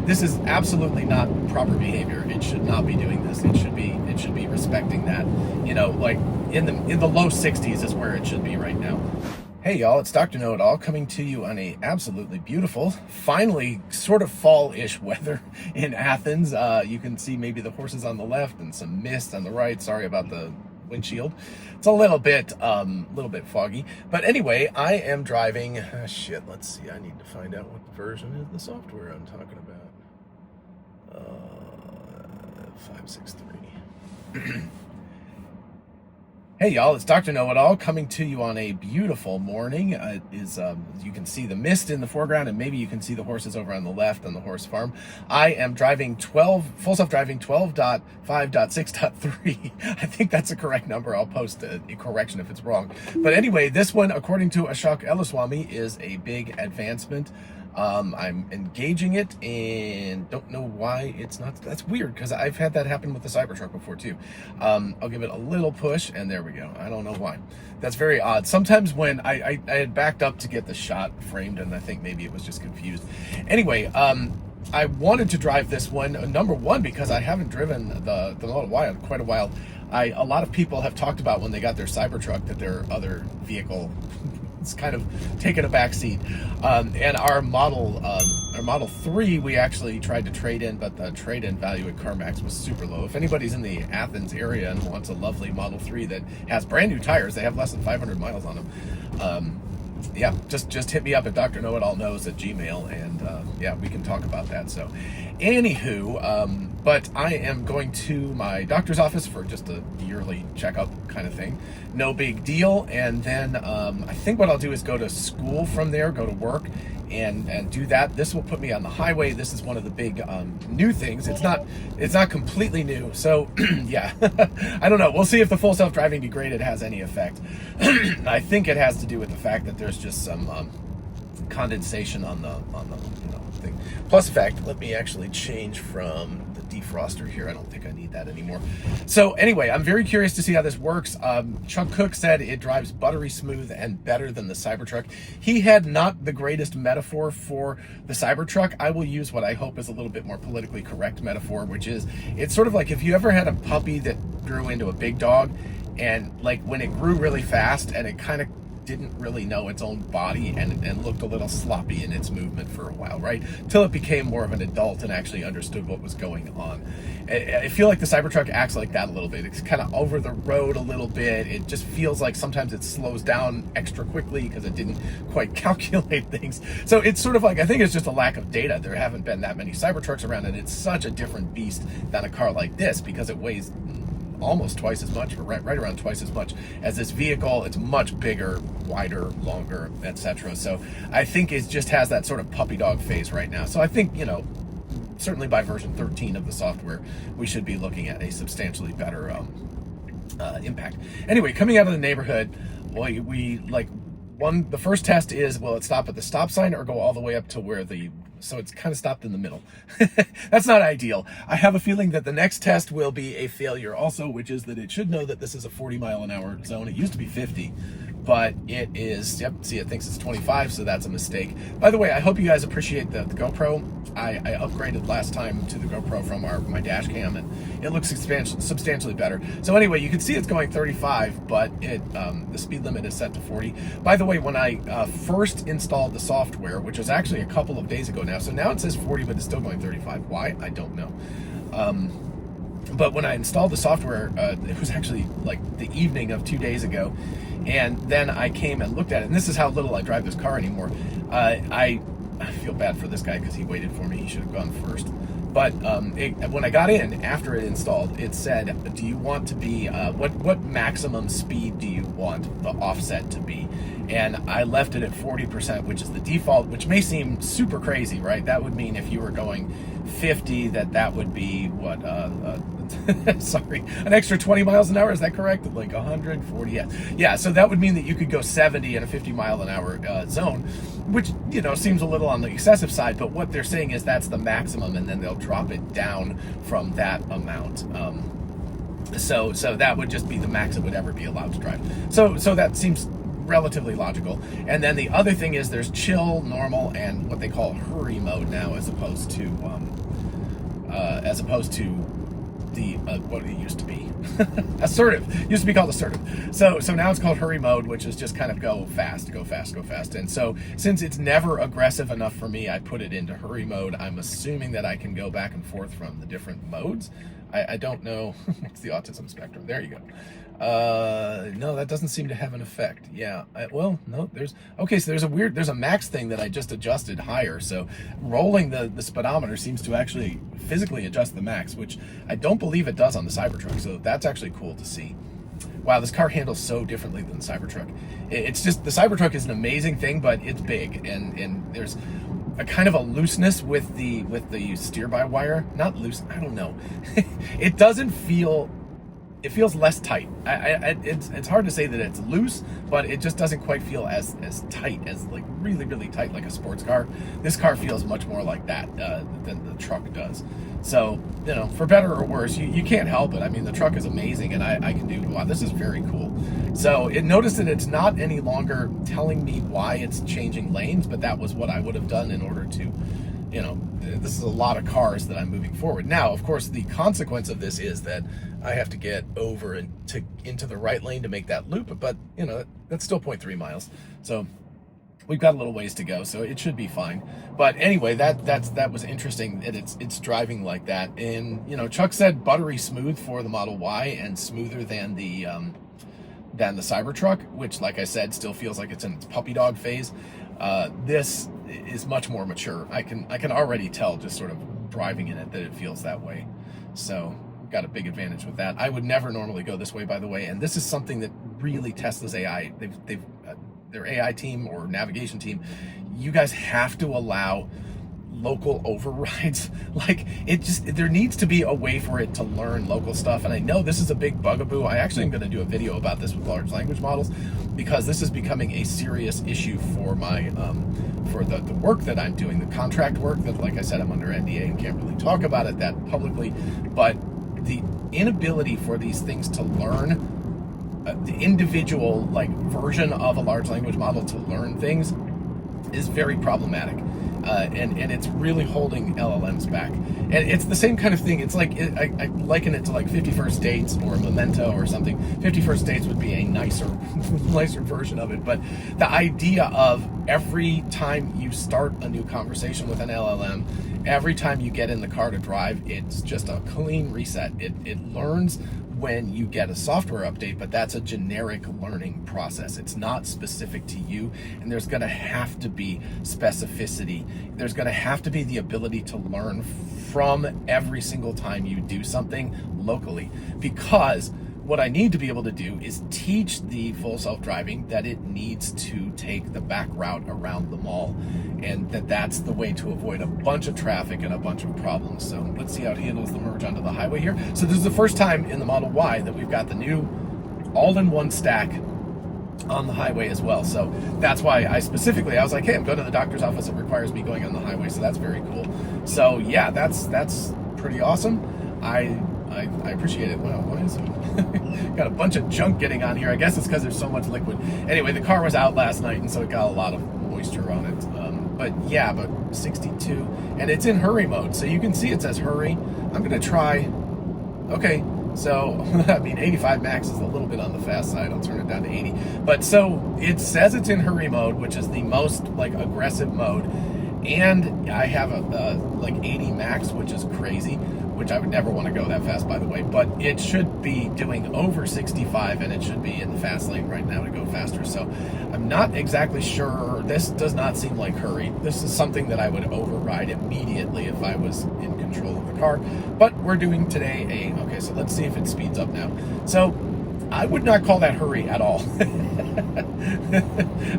this is absolutely not proper behavior. It should not be doing this. It should be respecting that. You know, like in the low 60s is where it should be right now. Hey y'all, it's Dr. Know-It-All coming to you on a absolutely beautiful, finally sort of fall-ish weather in Athens. You can see maybe the horses on the left and some mist on the right. Sorry about the windshield. It's a little bit foggy. But anyway, I am driving, let's see, I need to find out what version is the software I'm talking about. 5.6.3. Hey y'all, it's Dr. Know-It-All coming to you on a beautiful morning. It is, you can see the mist in the foreground and maybe you can see the horses over on the left on the horse farm. I am driving full self-driving 12.5.6.3. I think that's a correct number. I'll post a correction if it's wrong. But anyway, this one, according to Ashok Elaswamy, is a big advancement. I'm engaging it and don't know why it's not. That's weird because I've had that happen with the Cybertruck before too. I'll give it a little push and there we go. I don't know why. That's very odd. Sometimes when I had backed up to get the shot framed and I think maybe it was just confused. Anyway, I wanted to drive this one, number one, because I haven't driven the Model Y in quite a while. A lot of people have talked about when they got their Cybertruck that their other vehicle it's kind of taken a back seat. And our Model 3, we actually tried to trade in, but the trade-in value at CarMax was super low. If anybody's in the Athens area and wants a lovely Model 3 that has brand new tires, they have less than 500 miles on them. Yeah, just hit me up at drknowitallknows@gmail, and yeah, we can talk about that. So, anywho, but I am going to my doctor's office for just a yearly checkup kind of thing. No big deal. And then I think what I'll do is go to school from there, go to work, and do that. This will put me on the highway. This is one of the big new things. It's not completely new. So yeah, I don't know. We'll see if the full self-driving degraded has any effect. I think it has to do with the fact that there's just some condensation on the thing. Plus fact, let me actually change from the defroster here. I don't think I need that anymore. So anyway, I'm very curious to see how this works. Chuck Cook said it drives buttery smooth and better than the Cybertruck. He had not the greatest metaphor for the Cybertruck. I will use what I hope is a little bit more politically correct metaphor, which is it's sort of like if you ever had a puppy that grew into a big dog, and like when it grew really fast and it kind of didn't really know its own body and looked a little sloppy in its movement for a while, right? Till it became more of an adult and actually understood what was going on. I feel like the Cybertruck acts like that a little bit. It's kind of over the road a little bit. It just feels like sometimes it slows down extra quickly because it didn't quite calculate things. So it's sort of like, I think it's just a lack of data. There haven't been that many Cybertrucks around, and it's such a different beast than a car like this because it weighs almost twice as much, or right around twice as much as this vehicle. It's much bigger, wider, longer, etc. So I think it just has that sort of puppy dog phase right now. So I think, you know, certainly by version 13 of the software, we should be looking at a substantially better impact. Anyway, coming out of the neighborhood, the first test is, will it stop at the stop sign or go all the way up to where so it's kind of stopped in the middle. That's not ideal. I have a feeling that the next test will be a failure also, which is that it should know that this is a 40-mile-an-hour zone. It used to be 50, but it is, yep, see, it thinks it's 25, so that's a mistake. By the way, I hope you guys appreciate the GoPro. I upgraded last time to the GoPro from my dash cam, and it looks substantially better. So anyway, you can see it's going 35, but the speed limit is set to 40. By the way, when I first installed the software, which was actually a couple of days ago now, so now it says 40, but it's still going 35. Why? I don't know. But when I installed the software, it was actually like the evening of 2 days ago, and then I came and looked at it, and this is how little I drive this car anymore. I feel bad for this guy because he waited for me. He should have gone first. But when I got in, after it installed, it said, do you want to be, what maximum speed do you want the offset to be? And I left it at 40%, which is the default, which may seem super crazy, right? That would mean if you were going 50, that would be, what, sorry, an extra 20 miles an hour, is that correct? Like 140, yeah. Yeah, so that would mean that you could go 70 in a 50-mile-an-hour zone, which, you know, seems a little on the excessive side, but what they're saying is that's the maximum, and then they'll drop it down from that amount. So that would just be the max it would ever be allowed to drive. So that seems relatively logical. And then the other thing is there's chill, normal, and what they call hurry mode now, as opposed to the what it used to be. Assertive. Used to be called assertive. So now it's called hurry mode, which is just kind of go fast, go fast, go fast. And so since it's never aggressive enough for me, I put it into hurry mode. I'm assuming that I can go back and forth from the different modes. I don't know. What's the autism spectrum? There you go. No, that doesn't seem to have an effect. Yeah. Well, no, there's a max thing that I just adjusted higher. So rolling the speedometer seems to actually physically adjust the max, which I don't believe it does on the Cybertruck. So that's actually cool to see. Wow, this car handles so differently than the Cybertruck. It's just, the Cybertruck is an amazing thing, but it's big, and there's a kind of a looseness with the steer-by-wire. Not loose, I don't know. It doesn't feel, it feels less tight. It's hard to say that it's loose, but it just doesn't quite feel as tight, as like really, really tight like a sports car. This car feels much more like that than the truck does. So, you know, for better or worse, you can't help it. I mean, the truck is amazing, and I can do, wow, this is very cool. So notice that it's not any longer telling me why it's changing lanes, but that was what I would have done in order to, you know, this is a lot of cars that I'm moving forward. Now, of course, the consequence of this is that I have to get over into the right lane to make that loop, but, you know, that's still 0.3 miles. So we've got a little ways to go, so it should be fine. But anyway, that was interesting that it's driving like that. And, you know, Chuck said buttery smooth for the Model Y and smoother than the Cybertruck, which, like I said, still feels like it's in its puppy dog phase. This is much more mature. I can already tell just sort of driving in it that it feels that way. So got a big advantage with that. I would never normally go this way, by the way, and this is something that really Tesla's AI, they've their AI team or navigation team, you guys have to allow local overrides. Like, there needs to be a way for it to learn local stuff. And I know this is a big bugaboo. I actually am going to do a video about this with large language models, because this is becoming a serious issue for my for the work that I'm doing, the contract work that, like I said, I'm under NDA and can't really talk about it that publicly. But the inability for these things to learn the individual like version of a large language model to learn things is very problematic, and it's really holding LLMs back. And it's the same kind of thing. It's like I liken it to like 50 First Dates or Memento or something. 50 First Dates would be a nicer version of it, but the idea of every time you start a new conversation with an LLM, every time you get in the car to drive, it's just a clean reset. It learns when you get a software update, but that's a generic learning process. It's not specific to you, and there's going to have to be specificity. There's going to have to be the ability to learn from every single time you do something locally, because what I need to be able to do is teach the full self-driving that it needs to take the back route around the mall, and that's the way to avoid a bunch of traffic and a bunch of problems. So let's see how it handles the merge onto the highway here. So this is the first time in the Model Y that we've got the new all-in-one stack on the highway as well. So that's why I was like, hey, I'm going to the doctor's office. It requires me going on the highway, so that's very cool. So yeah, that's pretty awesome. I appreciate it. Wow, what is it? Got a bunch of junk getting on here. I guess it's because there's so much liquid. Anyway, the car was out last night, and so it got a lot of moisture on it. But 62, and it's in hurry mode, so you can see it says hurry. I'm gonna try. Okay, so I mean 85 max is a little bit on the fast side. I'll turn it down to 80. But so it says it's in hurry mode, which is the most like aggressive mode, and I have a like 80 max, which is crazy, which I would never want to go that fast, by the way, but it should be doing over 65, and it should be in the fast lane right now to go faster. So I'm not exactly sure. This does not seem like hurry. This is something that I would override immediately if I was in control of the car, but we're doing today okay, so let's see if it speeds up now. So I would not call that hurry at all. I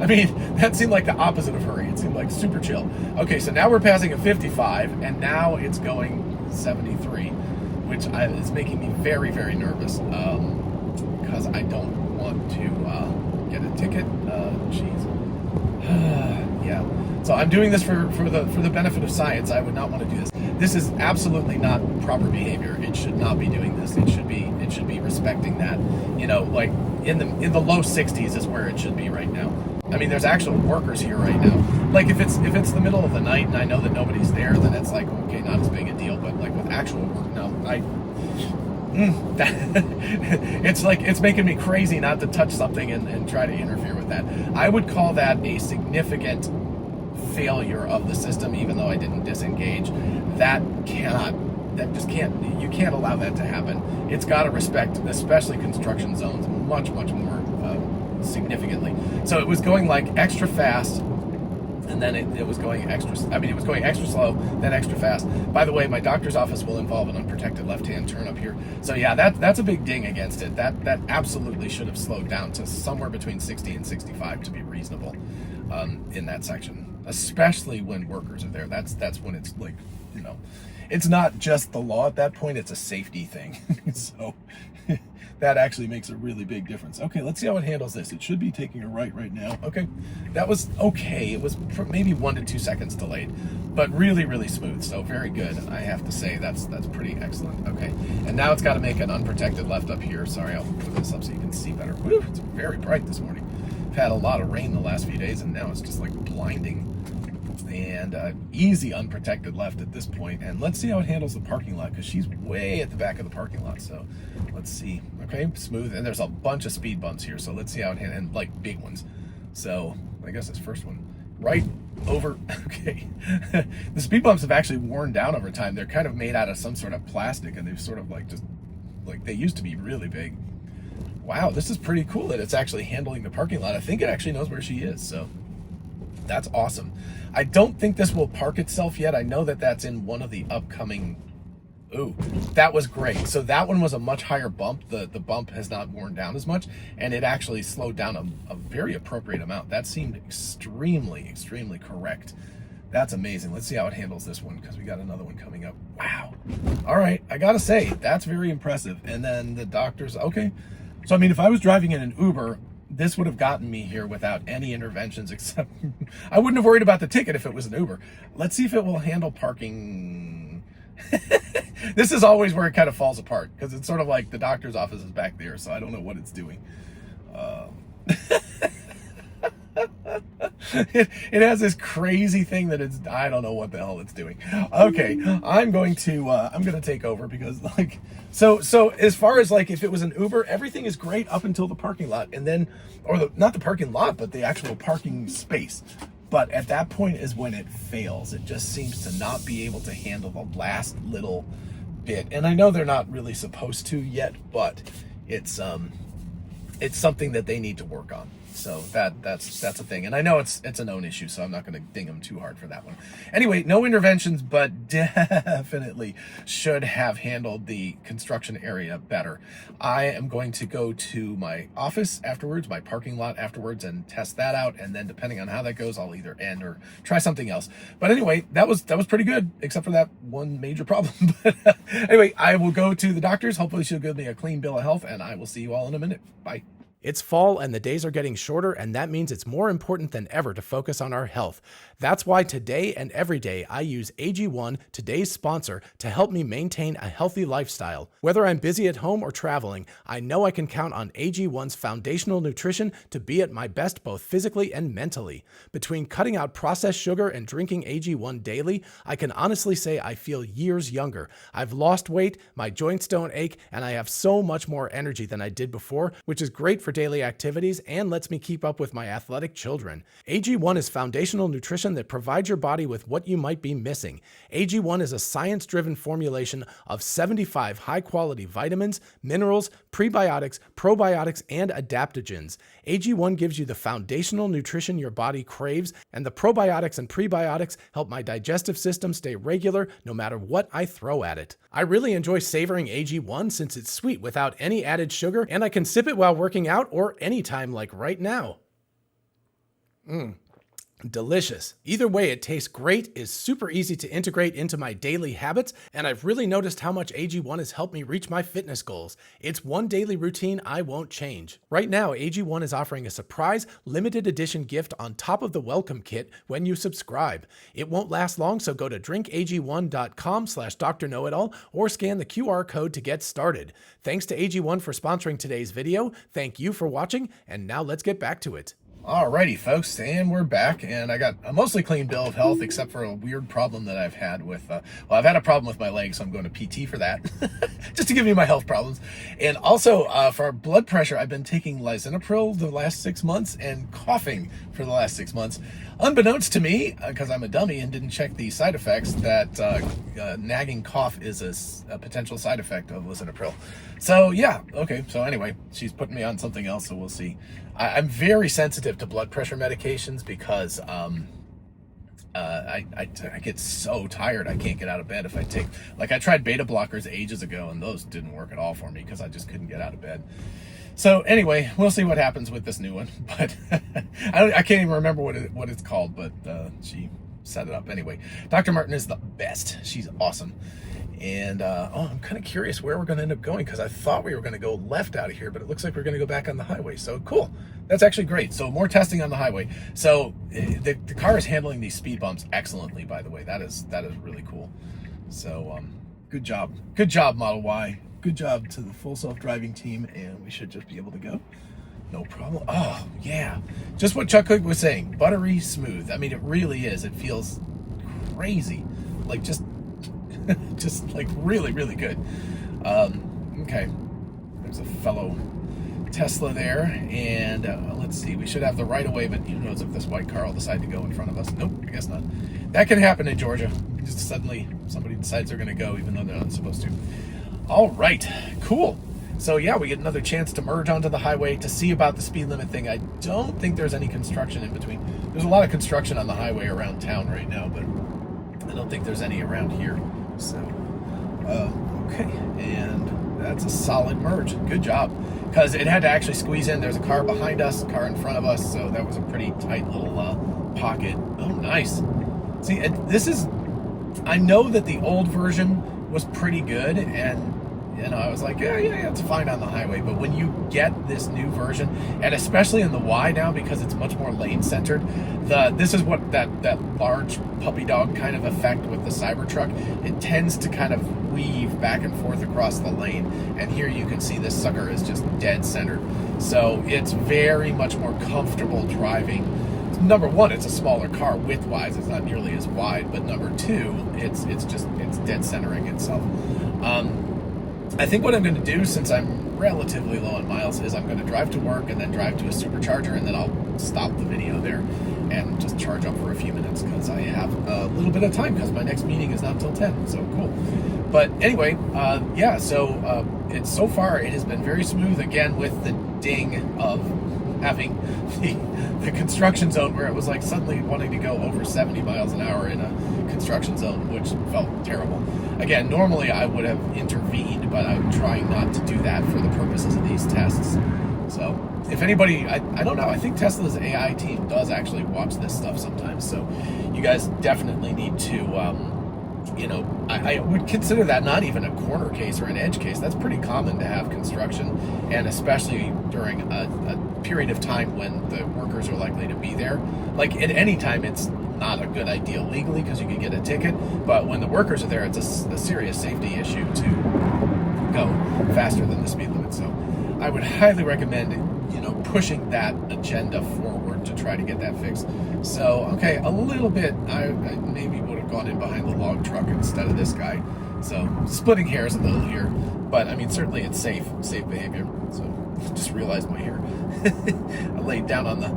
mean, that seemed like the opposite of hurry. It seemed like super chill. Okay, so now we're passing a 55, and now it's going 73, which is making me very, very nervous, because I don't want to get a ticket. Jeez. Yeah. So I'm doing this for the benefit of science. I would not want to do this. This is absolutely not proper behavior. It should not be doing this. It should be it should be respecting that. You know, like in the low 60s is where it should be right now. I mean, there's actual workers here right now. Like if it's the middle of the night and I know that nobody's there, then it's like, okay, not as big a deal. But like with actual work, no, it's like, it's making me crazy not to touch something and try to interfere with that. I would call that a significant failure of the system, even though I didn't disengage. You can't allow that to happen. It's got to respect, especially construction zones, much more significantly. So it was going like extra fast, and then it was going it was going extra slow, then extra fast. By the way, my doctor's office will involve an unprotected left-hand turn up here. So yeah, that's a big ding against it. That absolutely should have slowed down to somewhere between 60 and 65 to be reasonable in that section, especially when workers are there. That's when it's like, you know, it's not just the law at that point, it's a safety thing. So that actually makes a really big difference. Okay, let's see how it handles this. It should be taking a right now. Okay, that was okay. It was maybe 1 to 2 seconds delayed, but really smooth. So very good. I have to say that's pretty excellent. Okay, and now it's got to make an unprotected left up here. Sorry, I'll put this up so you can see better. Woo, it's very bright this morning. I've had a lot of rain the last few days, and now it's just like blinding. And easy unprotected left at this point. And let's see how it handles the parking lot, because she's way at the back of the parking lot. So let's see. Okay, smooth. And there's a bunch of speed bumps here. So let's see how it handles, and like big ones. So I guess this first one, right over. Okay. The speed bumps have actually worn down over time. They're kind of made out of some sort of plastic, and they've sort of like just like they used to be really big. Wow, this is pretty cool that it's actually handling the parking lot. I think it actually knows where she is. So that's awesome. I don't think this will park itself yet. I know that that's in one of the upcoming. Ooh, that was great. So that one was a much higher bump. The bump has not worn down as much, and it actually slowed down a very appropriate amount. That seemed extremely correct. That's amazing. Let's see how it handles this one, because we got another one coming up. Wow. All right, I gotta say, that's very impressive. And then the doctor's, okay. So I mean, if I was driving in an Uber, this would have gotten me here without any interventions, except I wouldn't have worried about the ticket if it was an Uber. Let's see if it will handle parking. This is always where it kind of falls apart, because it's sort of like the doctor's office is back there, so I don't know what it's doing. It has this crazy thing that I don't know what the hell it's doing. Okay, I'm going to take over, because like, so as far as like if it was an Uber, everything is great up until the parking lot, and then, not the parking lot, but the actual parking space. But at that point is when it fails. It just seems to not be able to handle the last little bit. And I know they're not really supposed to yet, but it's something that they need to work on. So that's a thing. And I know it's a known issue, so I'm not going to ding them too hard for that one. Anyway, no interventions, but definitely should have handled the construction area better. I am going to go to my office afterwards, my parking lot afterwards, and test that out. And then depending on how that goes, I'll either end or try something else. But anyway, that was pretty good, except for that one major problem. But anyway, I will go to the doctor's. Hopefully she'll give me a clean bill of health, and I will see you all in a minute. Bye. It's fall and the days are getting shorter, and that means it's more important than ever to focus on our health. That's why today and every day I use AG1, today's sponsor, to help me maintain a healthy lifestyle. Whether I'm busy at home or traveling, I know I can count on AG1's foundational nutrition to be at my best both physically and mentally. Between cutting out processed sugar and drinking AG1 daily, I can honestly say I feel years younger. I've lost weight, my joints don't ache, and I have so much more energy than I did before, which is great for daily activities and lets me keep up with my athletic children. AG1 is foundational nutrition that provides your body with what you might be missing. AG1 is a science-driven formulation of 75 high-quality vitamins, minerals, prebiotics, probiotics, and adaptogens. AG1 gives you the foundational nutrition your body craves, and the probiotics and prebiotics help my digestive system stay regular no matter what I throw at it. I really enjoy savoring AG1 since it's sweet without any added sugar, and I can sip it while working out or anytime like right now. Delicious. Either way, it tastes great, is super easy to integrate into my daily habits, and I've really noticed how much AG1 has helped me reach my fitness goals. It's one daily routine I won't change. Right now, AG1 is offering a surprise limited edition gift on top of the welcome kit when you subscribe. It won't last long, so go to drinkag1.com/Dr. Know-It-All or scan the QR code to get started. Thanks to AG1 for sponsoring today's video. Thank you for watching, and now let's get back to it. Alrighty, folks, and we're back, and I got a mostly clean bill of health, except for a weird problem that I've had with, well, I've had a problem with my leg, so I'm going to PT for that, just to give you my health problems. And also, for blood pressure, I've been taking lisinopril the last 6 months and coughing for the last 6 months. Unbeknownst to me, because I'm a dummy and didn't check the side effects, that nagging cough is a potential side effect of lisinopril. So yeah, okay, so anyway, she's putting me on something else, so we'll see. I'm very sensitive to blood pressure medications because I get so tired I can't get out of bed if I take, like I tried beta blockers ages ago and those didn't work at all for me because I just couldn't get out of bed. So anyway, we'll see what happens with this new one, but I can't even remember what it's called, but she set it up anyway. Dr. Martin is the best. She's awesome. And I'm kind of curious where we're going to end up going, because I thought we were going to go left out of here, but it looks like we're going to go back on the highway. So cool. That's actually great. So more testing on the highway. So the car is handling these speed bumps excellently, by the way. That is really cool. So good job. Good job, Model Y. Good job to the full self-driving team, and we should just be able to go. No problem. Oh, yeah. Just what Chuck Cook was saying. Buttery smooth. I mean, it really is. It feels crazy. Like just like really, really good. Okay. There's a fellow Tesla there, and let's see. We should have the right of way, but who knows if this white car will decide to go in front of us. Nope, I guess not. That can happen in Georgia. Just suddenly somebody decides they're going to go even though they're not supposed to. All right, cool. So yeah, we get another chance to merge onto the highway to see about the speed limit thing. I don't think there's any construction in between. There's a lot of construction on the highway around town right now, but I don't think there's any around here. So, okay, and that's a solid merge. Good job, because it had to actually squeeze in. There's a car behind us, a car in front of us, so that was a pretty tight little pocket. Oh, nice. See, I know that the old version was pretty good, and I was like, yeah, it's fine on the highway. But when you get this new version, and especially in the Y now, because it's much more lane centered, this is what that large puppy dog kind of effect with the Cybertruck. It tends to kind of weave back and forth across the lane, and here you can see this sucker is just dead centered. So it's very much more comfortable driving. Number one, it's a smaller car width-wise; it's not nearly as wide. But number two, it's dead centering itself. I think what I'm going to do, since I'm relatively low on miles, is I'm going to drive to work and then drive to a supercharger, and then I'll stop the video there and just charge up for a few minutes because I have a little bit of time because my next meeting is not until 10. So cool. But anyway, yeah. So so far it has been very smooth. Again, with the ding of having the construction zone where it was like suddenly wanting to go over 70 miles an hour in a construction zone, which felt terrible. Again, normally I would have intervened, but I'm trying not to do that for the purposes of these tests. So if anybody, I don't know, I think Tesla's AI team does actually watch this stuff sometimes. So you guys definitely need to, I would consider that not even a corner case or an edge case. That's pretty common to have construction, and especially during a period of time when the workers are likely to be there. Like at any time, it's not a good idea legally because you could get a ticket, but when the workers are there, it's a serious safety issue to go faster than the speed limit. So I would highly recommend pushing that agenda forward to try to get that fixed. So okay, a little bit I maybe would have gone in behind the log truck instead of this guy, so splitting hairs a little here, but I mean certainly it's safe behavior. So just realized my hair I laid down on the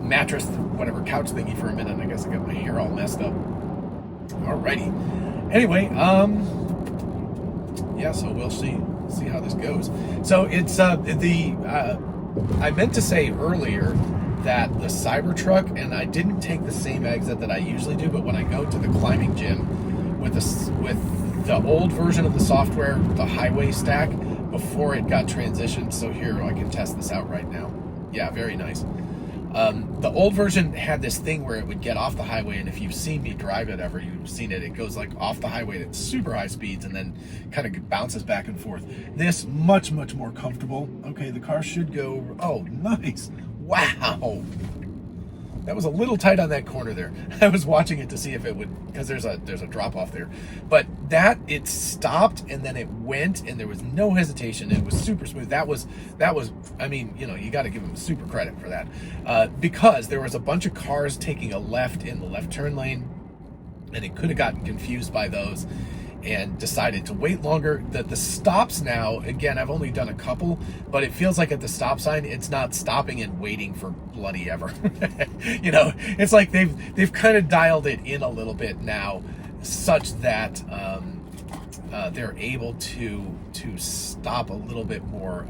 mattress, whatever, couch thingy for a minute, and I guess I got my hair all messed up. Alrighty. Anyway, yeah, so we'll see how this goes. So it's I meant to say earlier that the Cybertruck, and I didn't take the same exit that I usually do, but when I go to the climbing gym with the old version of the software, the highway stack, before it got transitioned. So here I can test this out right now. Yeah, very nice. The old version had this thing where it would get off the highway, and if you've seen me drive it ever, you've seen it, it goes like off the highway at super high speeds and then kind of bounces back and forth. This, much more comfortable. Okay, the car should go, oh, nice. Wow. That was a little tight on that corner there. I was watching it to see if it would, because there's a drop off there. But that, it stopped and then it went and there was no hesitation. It was super smooth. That was, I mean, you know, you got to give them super credit for that. Because there was a bunch of cars taking a left in the left turn lane and it could have gotten confused by those and decided to wait longer. The stops now, again, I've only done a couple, but it feels like at the stop sign, it's not stopping and waiting for bloody ever. You know, it's like they've kind of dialed it in a little bit now, such that they're able to stop a little bit more,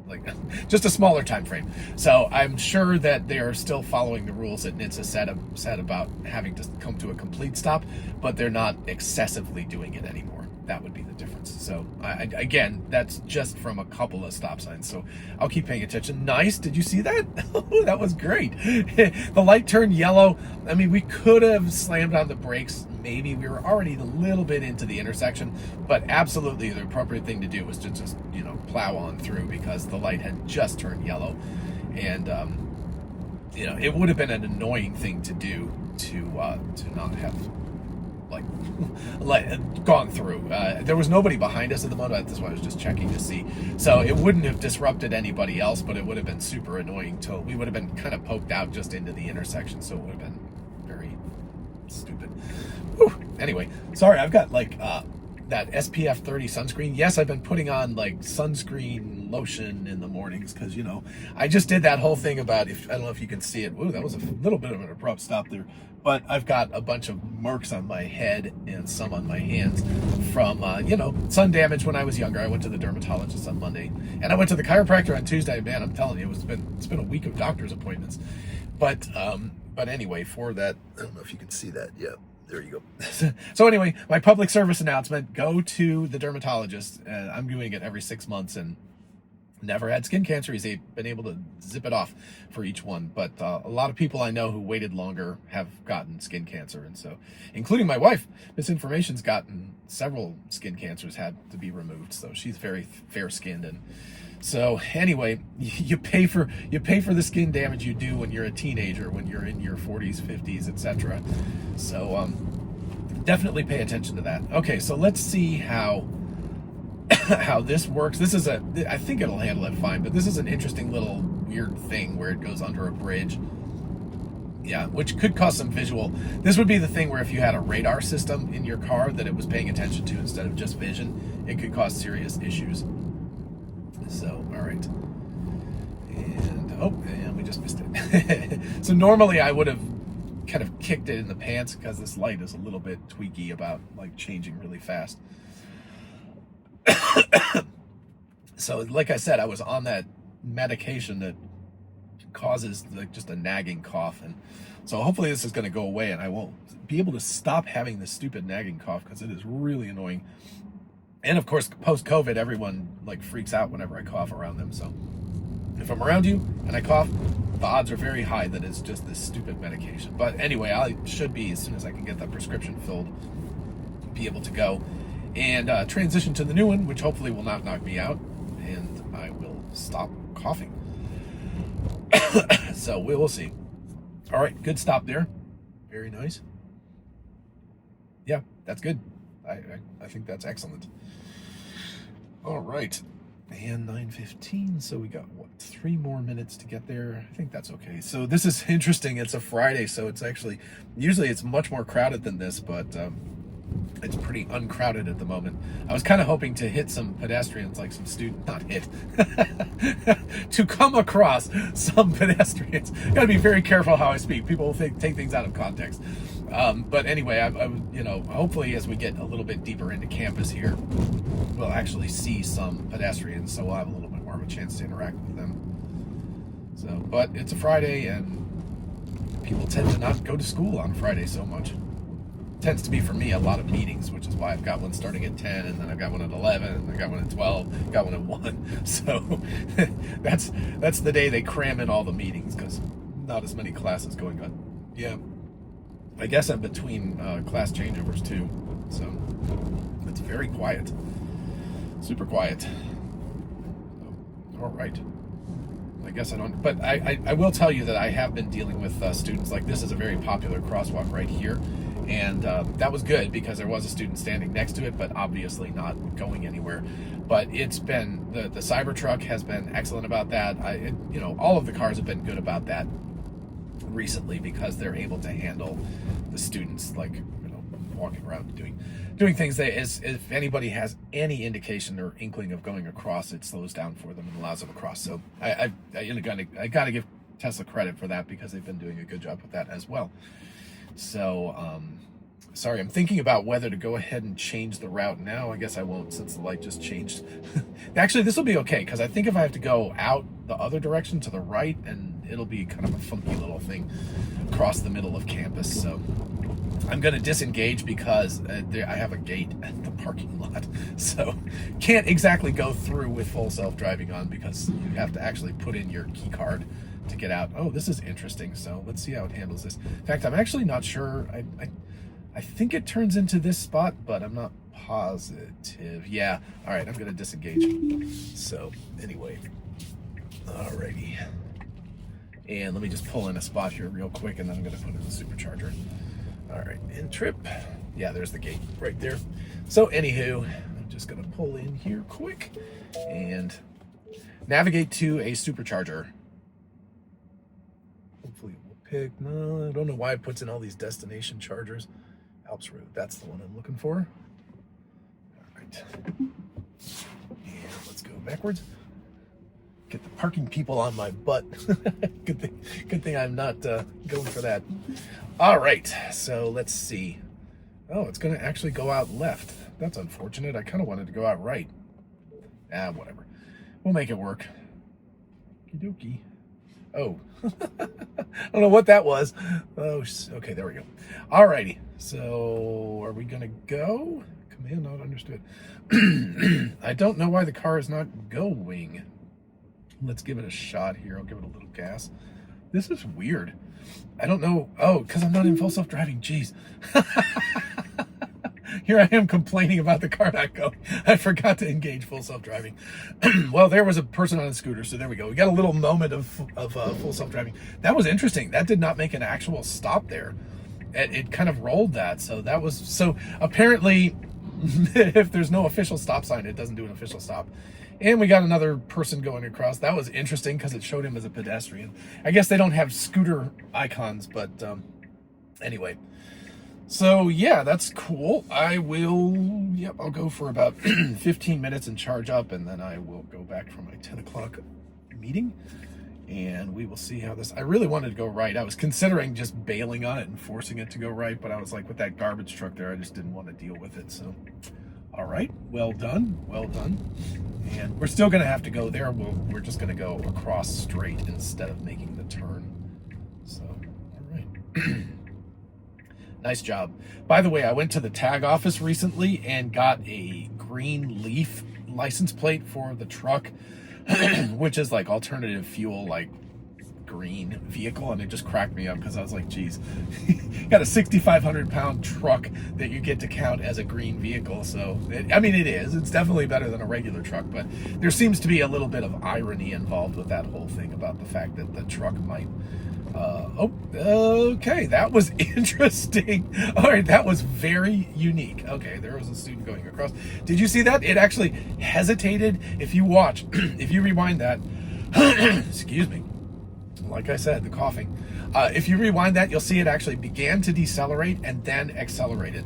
like just a smaller time frame. So I'm sure that they are still following the rules that NHTSA said about having to come to a complete stop, but they're not excessively doing it anymore. That would be the difference. So again, that's just from a couple of stop signs. So I'll keep paying attention. Nice. Did you see that? That was great. The light turned yellow. I mean, we could have slammed on the brakes. Maybe we were already a little bit into the intersection, but absolutely the appropriate thing to do was to just, you know, plow on through because the light had just turned yellow. And, you know, it would have been an annoying thing to do to not have gone through. There was nobody behind us at the moment. That's why I was just checking to see. So it wouldn't have disrupted anybody else, but it would have been super annoying till we would have been kind of poked out just into the intersection. So it would have been very stupid. Whew. Anyway, sorry, I've got like that SPF 30 sunscreen. Yes, I've been putting on like sunscreen lotion in the mornings because, you know, I just did that whole thing about, I don't know if you can see it. Ooh, that was a little bit of an abrupt stop there. But I've got a bunch of marks on my head and some on my hands from, you know, sun damage when I was younger. I went to the dermatologist on Monday, and I went to the chiropractor on Tuesday. Man, I'm telling you, it's been a week of doctor's appointments. But anyway, for that, I don't know if you can see that. Yeah, there you go. So anyway, my public service announcement: go to the dermatologist. I'm doing it every 6 months, and never had skin cancer. He's been able to zip it off for each one. But a lot of people I know who waited longer have gotten skin cancer. And so, including my wife, Misinformation's gotten several skin cancers had to be removed. So she's very fair-skinned. And so anyway, you pay for the skin damage you do when you're a teenager, when you're in your 40s, 50s, etc. So definitely pay attention to that. Okay, so let's see how this works. This is I think it'll handle it fine, but this is an interesting little weird thing where it goes under a bridge. Yeah, which could cause some visual. This would be the thing where if you had a radar system in your car that it was paying attention to instead of just vision, it could cause serious issues. So, all right. And we just missed it. So normally I would have kind of kicked it in the pants because this light is a little bit tweaky about like changing really fast. So like I said, I was on that medication that causes like just a nagging cough, and so hopefully this is going to go away and I won't be able to stop having this stupid nagging cough because it is really annoying. And of course, post-COVID, everyone like freaks out whenever I cough around them. So if I'm around you and I cough, the odds are very high that it's just this stupid medication. But anyway, I should be, as soon as I can get that prescription filled, be able to go and transition to the new one, which hopefully will not knock me out, and I will stop coughing. So we will see. All right, good stop there. Very nice. Yeah, that's good. I think that's excellent. All right, and 9:15, so we got, what, 3 more minutes to get there? I think that's okay. So this is interesting. It's a Friday, so it's actually, usually it's much more crowded than this, but it's pretty uncrowded at the moment. I was kind of hoping to hit some pedestrians, like some to come across some pedestrians. Gotta be very careful how I speak. People will take things out of context. But anyway, I you know, hopefully as we get a little bit deeper into campus here, we'll actually see some pedestrians, so we'll have a little bit more of a chance to interact with them. So, but it's a Friday, and people tend to not go to school on Friday so much. tends to be for me a lot of meetings, which is why I've got one starting at 10, and then I've got one at 11, and I got one at 12, got one at 1. So that's the day they cram in all the meetings, because not as many classes going on. Yeah, I guess I'm between class changeovers too, so it's very quiet, super quiet. All right. I guess I don't, but I will tell you that I have been dealing with students. Like, this is a very popular crosswalk right here, and that was good because there was a student standing next to it, but obviously not going anywhere. But it's been, the Cybertruck has been excellent about that. All of the cars have been good about that recently, because they're able to handle the students, like, walking around doing things that if anybody has any indication or inkling of going across, it slows down for them and allows them across. So I gotta give Tesla credit for that, because they've been doing a good job with that as well. So sorry, I'm thinking about whether to go ahead and change the route now. I guess I won't, since the light just changed. Actually, this will be okay, because I think if I have to go out the other direction to the right, and it'll be kind of a funky little thing across the middle of campus. So I'm going to disengage, because I have a gate at the parking lot, so can't exactly go through with full self-driving on, because you have to actually put in your key card to get out. Oh, this is interesting. So let's see how it handles this. In fact, I'm actually not sure. I think it turns into this spot, but I'm not positive. Yeah. All right. I'm going to disengage. So anyway, alrighty. And let me just pull in a spot here real quick, and then I'm going to put in the supercharger. All right, in trip. Yeah, there's the gate right there. So anywho, I'm just gonna pull in here quick and navigate to a supercharger. Hopefully it will pick. No, I don't know why it puts in all these destination chargers. Alps route, that's the one I'm looking for. All right, and let's go backwards. Get the parking people on my butt. Good thing I'm not going for that. All right, so let's see. Oh, it's going to actually go out left. That's unfortunate. I kind of wanted to go out right. Whatever. We'll make it work. Okie dokie. Oh, I don't know what that was. Oh, okay, there we go. All righty. So, are we going to go? Command not understood. I don't know why the car is not going. Let's give it a shot here. I'll give it a little gas. This is weird. I don't know. Oh, because I'm not in full self-driving. Jeez. Here I am complaining about the car not going. I forgot to engage full self-driving. Well, there was a person on a scooter, so there we go. We got a little moment of full self-driving. That was interesting. That did not make an actual stop there. It kind of rolled that. So that was, so apparently if there's no official stop sign, it doesn't do an official stop. And we got another person going across. That was interesting, because it showed him as a pedestrian. I guess they don't have scooter icons, but anyway. So yeah, that's cool. I'll go for about 15 minutes and charge up, and then I will go back for my 10 o'clock meeting, and we will see how this, I really wanted to go right. I was considering just bailing on it and forcing it to go right, but I was like, with that garbage truck there, I just didn't want to deal with it. So all right, well done. And we're still going to have to go there. We're just going to go across straight instead of making the turn. So, all right. Nice job. By the way, I went to the tag office recently and got a green Leaf license plate for the truck, which is like alternative fuel, like green vehicle, and it just cracked me up, because I was like, geez, you got a 6,500-pound truck that you get to count as a green vehicle. So it's definitely better than a regular truck, but there seems to be a little bit of irony involved with that whole thing about the fact that the truck might okay, that was interesting. All right, that was very unique. Okay, there was a student going across. Did you see that? It actually hesitated. If you watch, if you rewind that, excuse me, like I said, the coughing. If you rewind that, you'll see it actually began to decelerate and then accelerated.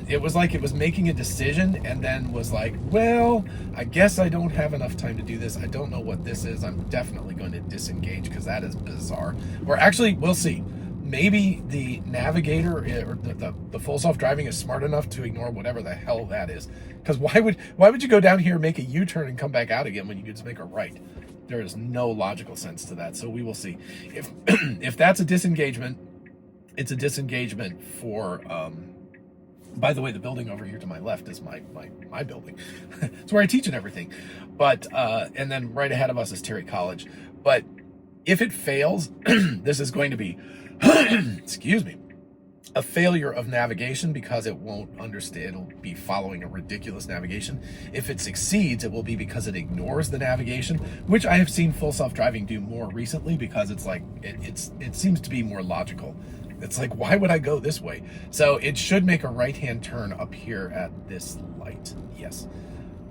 It was like it was making a decision and then was like, well, I guess I don't have enough time to do this. I don't know what this is. I'm definitely going to disengage, because that is bizarre. Or actually, we'll see. Maybe the navigator or the full self-driving is smart enough to ignore whatever the hell that is. Because why would you go down here, make a U-turn, and come back out again when you could just make a right? There is no logical sense to that. So we will see. If if that's a disengagement, it's a disengagement for By the way, the building over here to my left is my building. It's where I teach and everything. But, and then right ahead of us is Terry College. But if it fails, this is going to be, excuse me, a failure of navigation because it won't understand. It'll be following a ridiculous navigation. If it succeeds, it will be because it ignores the navigation, which I have seen full self-driving do more recently because it's like, it seems to be more logical. It's like, why would I go this way? So it should make a right-hand turn up here at this light. Yes.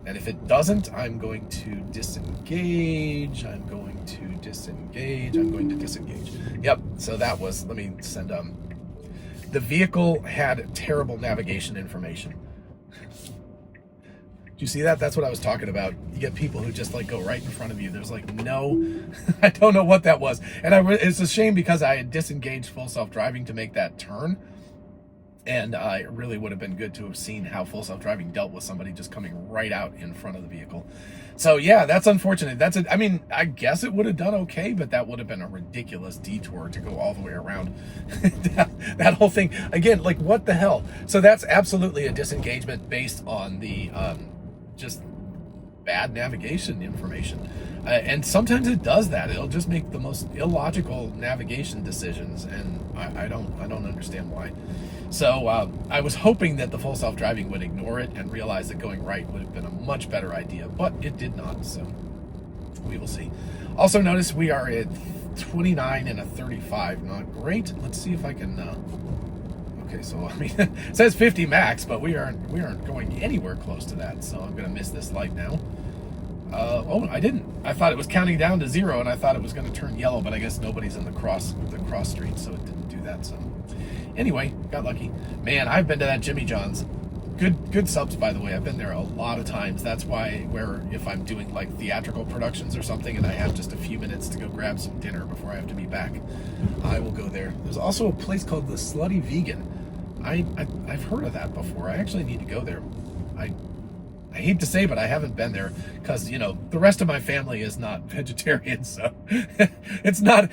And if it doesn't, I'm going to disengage. I'm going to disengage. I'm going to disengage. Yep. So that was, let me send, the vehicle had terrible navigation information. Do you see that? That's what I was talking about. You get people who just like go right in front of you. There's like, no, I don't know what that was. And it's a shame because I had disengaged full self-driving to make that turn. And it really would have been good to have seen how full self-driving dealt with somebody just coming right out in front of the vehicle. So yeah, that's unfortunate. I mean, I guess it would have done okay, but that would have been a ridiculous detour to go all the way around. that whole thing, again, like what the hell? So that's absolutely a disengagement based on the just bad navigation information. And sometimes it does that. It'll just make the most illogical navigation decisions, and I don't understand why. So I was hoping that the full self-driving would ignore it and realize that going right would have been a much better idea, but it did not, so we will see. Also notice we are at 29 and a 35, not great. Let's see if I can, okay, so I mean, it says 50 max, but we aren't going anywhere close to that, so I'm gonna miss this light now. Oh, I didn't. I thought it was counting down to 0, and I thought it was going to turn yellow, but I guess nobody's in the cross street, so it didn't do that. So, anyway, got lucky. Man, I've been to that Jimmy John's. Good subs, by the way. I've been there a lot of times. That's why, if I'm doing like theatrical productions or something, and I have just a few minutes to go grab some dinner before I have to be back, I will go there. There's also a place called the Slutty Vegan. I've heard of that before. I actually need to go there. I hate to say, but I haven't been there because, you know, the rest of my family is not vegetarian, so it's not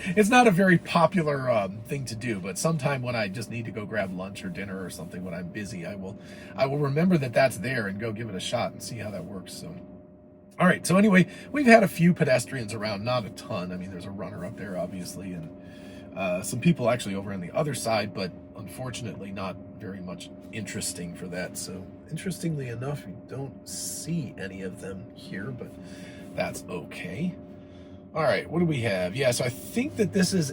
a very popular thing to do. But sometime when I just need to go grab lunch or dinner or something when I'm busy, I will remember that that's there and go give it a shot and see how that works. So, all right. So anyway, we've had a few pedestrians around, not a ton. I mean, there's a runner up there, obviously, and some people actually over on the other side, but unfortunately not very much interesting for that. So interestingly enough, you don't see any of them here, but that's okay. All right, what do we have? Yeah, so I think that this is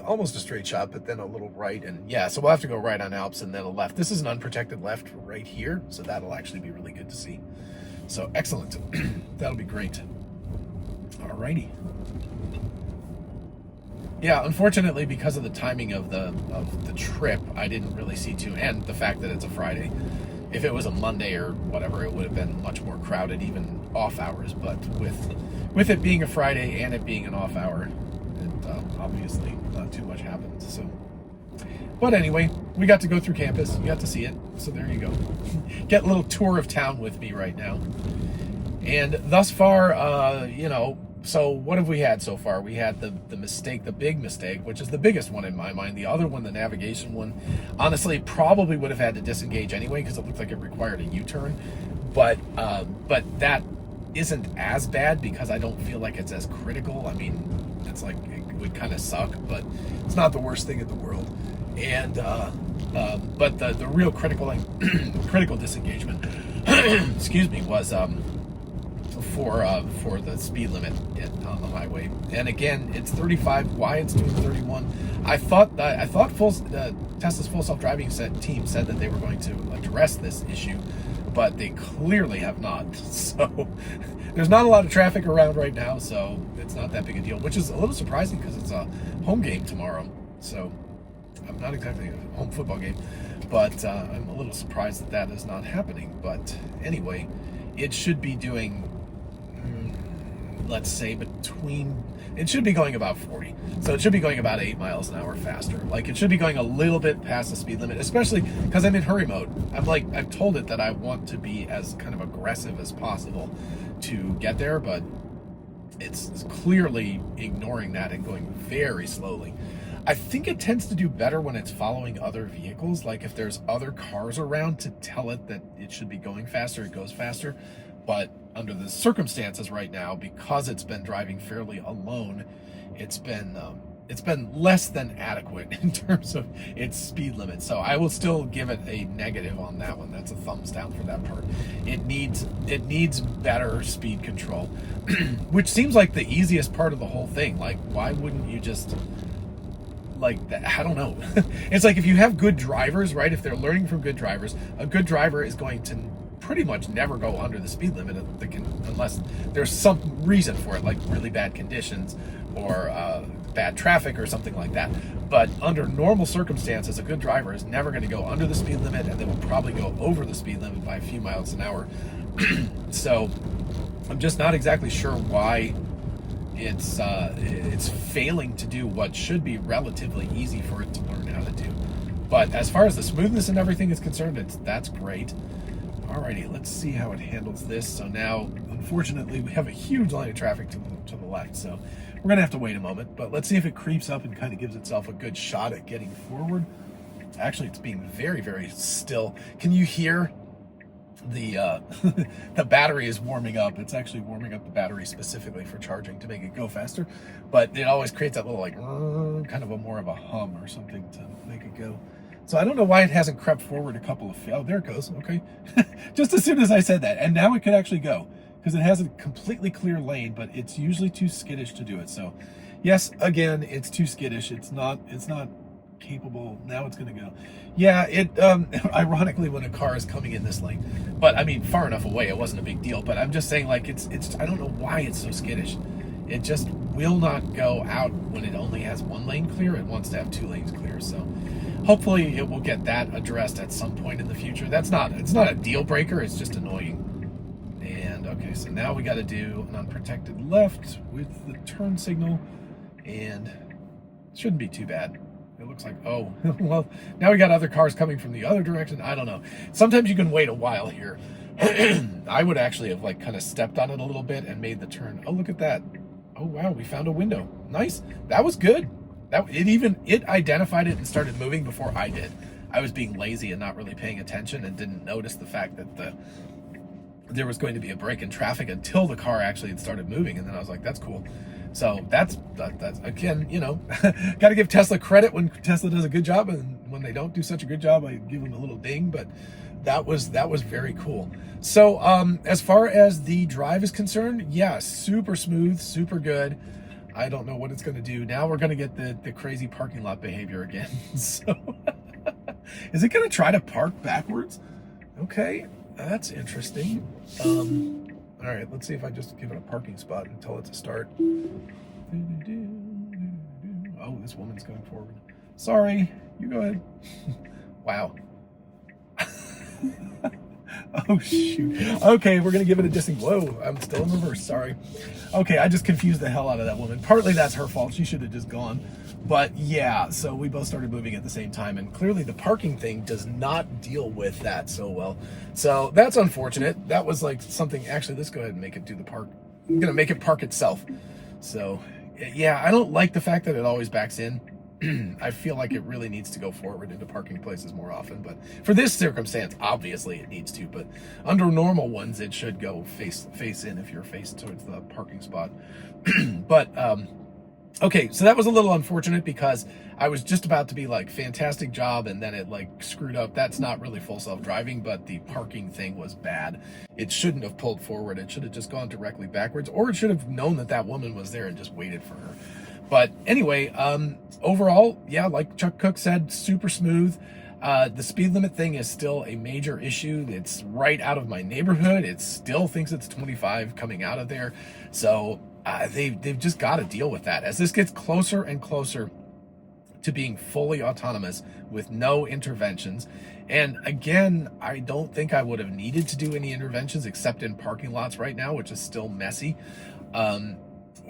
almost a straight shot, but then a little right, and yeah, so we'll have to go right on Alps and then a left. This is an unprotected left right here, so that'll actually be really good to see. So excellent. That'll be great. All righty. Yeah, unfortunately, because of the timing of the trip, I didn't really see and the fact that it's a Friday. If it was a Monday or whatever, it would have been much more crowded, even off hours. But with it being a Friday and it being an off hour, obviously not too much happened. So, but anyway, we got to go through campus. You got to see it. So there you go. Get a little tour of town with me right now. And thus far, you know. So what have we had so far? We had the mistake, the big mistake, which is the biggest one in my mind. The other one, the navigation one, honestly, probably would have had to disengage anyway because it looked like it required a U-turn. But that isn't as bad because I don't feel like it's as critical. I mean, it's like it would kind of suck, but it's not the worst thing in the world. And but the real critical disengagement, excuse me, was for the speed limit on the highway. And again, it's 35. Why it's doing 31? I thought Tesla's full self-driving team said that they were going to address this issue, but they clearly have not. So there's not a lot of traffic around right now, so it's not that big a deal, which is a little surprising because it's a home game tomorrow. So I'm not exactly a home football game, but I'm a little surprised that is not happening. But anyway, it should be doing, let's say it should be going about 40. So it should be going about 8 miles an hour faster. Like it should be going a little bit past the speed limit, especially because I'm in hurry mode. I've told it that I want to be as kind of aggressive as possible to get there, but it's clearly ignoring that and going very slowly. I think it tends to do better when it's following other vehicles. Like if there's other cars around to tell it that it should be going faster, it goes faster. But under the circumstances right now, because it's been driving fairly alone, it's been less than adequate in terms of its speed limit. So I will still give it a negative on that one. That's a thumbs down for that part. It needs better speed control, which seems like the easiest part of the whole thing. Like, why wouldn't you just, like, that? I don't know. It's like if you have good drivers, right? If they're learning from good drivers, a good driver is going to pretty much never go under the speed limit unless there's some reason for it, like really bad conditions or bad traffic or something like that. But under normal circumstances, a good driver is never going to go under the speed limit, and they will probably go over the speed limit by a few miles an hour. So I'm just not exactly sure why it's failing to do what should be relatively easy for it to learn how to do. But as far as the smoothness and everything is concerned, that's great. Alrighty, let's see how it handles this. So now, unfortunately, we have a huge line of traffic to the left, so we're gonna have to wait a moment, but let's see if it creeps up and kind of gives itself a good shot at getting forward. Actually, it's being very, very still. Can you hear the the battery is warming up? It's actually warming up the battery specifically for charging to make it go faster, but it always creates that little like kind of a more of a hum or something to make it go. So I don't know why it hasn't crept forward a couple of, oh, there it goes, okay. Just as soon as I said that, and now it could actually go, because it has a completely clear lane, but it's usually too skittish to do it. So yes, again, it's too skittish. It's not capable. Now it's gonna go. Yeah, it ironically, when a car is coming in this lane, but I mean far enough away, it wasn't a big deal. But I'm just saying, like, it's I don't know why it's so skittish. It just will not go out when it only has one lane clear. It wants to have two lanes clear. So hopefully it will get that addressed at some point in the future. It's not a deal breaker, it's just annoying. And okay, so now we got to do an unprotected left with the turn signal, and it shouldn't be too bad. It looks like, oh, well, now we got other cars coming from the other direction. I don't know. Sometimes you can wait a while here. I would actually have like kind of stepped on it a little bit and made the turn. Oh, look at that. Oh, wow, we found a window. Nice. That was good. It identified it and started moving before I did. I was being lazy and not really paying attention and didn't notice the fact that there was going to be a break in traffic until the car actually had started moving, and then I was like, that's cool. So that's again, you know, got to give Tesla credit when Tesla does a good job, and when they don't do such a good job, I give them a little ding. But that was very cool. So as far as the drive is concerned, yeah, super smooth, super good. I don't know what it's going to do. Now we're going to get the crazy parking lot behavior again. So is it going to try to park backwards? Okay, that's interesting. All right, let's see if I just give it a parking spot and tell it to start. Oh, this woman's going forward. Sorry, you go ahead. Wow. Oh, shoot. Okay, we're going to give it a dissing. Whoa, I'm still in reverse. Sorry. Okay, I just confused the hell out of that woman. Partly that's her fault. She should have just gone. But yeah, so we both started moving at the same time, and clearly the parking thing does not deal with that so well. So that's unfortunate. That was like something. Actually, let's go ahead and make it do the park. I'm going to make it park itself. So yeah, I don't like the fact that it always backs in. I feel like it really needs to go forward into parking places more often, but for this circumstance, obviously it needs to. But under normal ones, it should go face in if you're faced towards the parking spot. But okay, so that was a little unfortunate because I was just about to be like, fantastic job, and then it like screwed up. That's not really full self-driving, but the parking thing was bad. It shouldn't have pulled forward. It should have just gone directly backwards, or it should have known that that woman was there and just waited for her. But anyway, overall, yeah, like Chuck Cook said, super smooth. The speed limit thing is still a major issue. It's right out of my neighborhood. It still thinks it's 25 coming out of there. So they've just got to deal with that. As this gets closer and closer to being fully autonomous with no interventions. And again, I don't think I would have needed to do any interventions except in parking lots right now, which is still messy.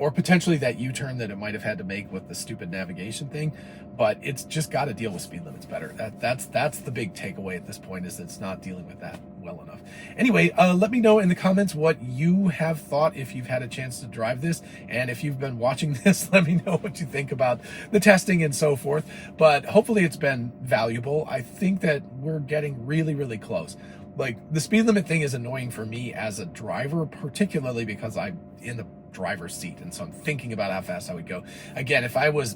or potentially that U-turn that it might have had to make with the stupid navigation thing, but it's just got to deal with speed limits better. That's the big takeaway at this point, is it's not dealing with that well enough. Anyway, let me know in the comments what you have thought if you've had a chance to drive this, and if you've been watching this, let me know what you think about the testing and so forth. But hopefully it's been valuable. I think that we're getting really, really close. Like, the speed limit thing is annoying for me as a driver, particularly because I'm in the driver's seat, and so I'm thinking about how fast I would go. Again, if I was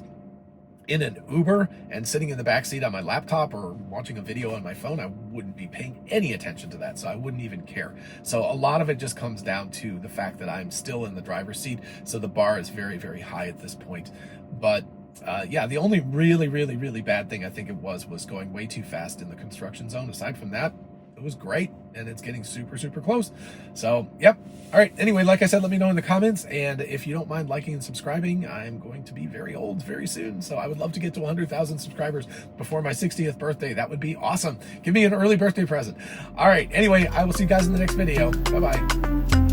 in an Uber and sitting in the back seat on my laptop or watching a video on my phone, I wouldn't be paying any attention to that, so I wouldn't even care. So a lot of it just comes down to the fact that I'm still in the driver's seat, so the bar is very, very high at this point. But yeah, the only really, really, really bad thing I think it was going way too fast in the construction zone. Aside from that, it was great, and it's getting super, super close. So, yep. All right. Anyway, like I said, let me know in the comments, and if you don't mind liking and subscribing, I'm going to be very old very soon, so I would love to get to 100,000 subscribers before my 60th birthday. That would be awesome. Give me an early birthday present. All right. Anyway, I will see you guys in the next video. Bye-bye.